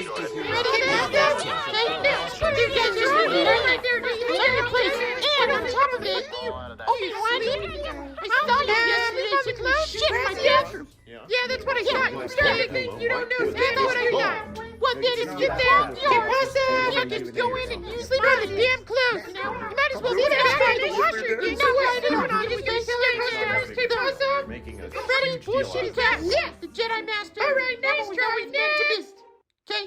And on top of it, I saw you yesterday taking a shit in my bathroom. Yeah, that's what I thought. You don't know. That's what I thought. Well, then if you're you can't just go in and use the damn clothes. You might as well leave it outside the washer. You know what I did? You just I'm ready to bullshit cat. Yeah, the Jedi Master. All right, nice try. Okay?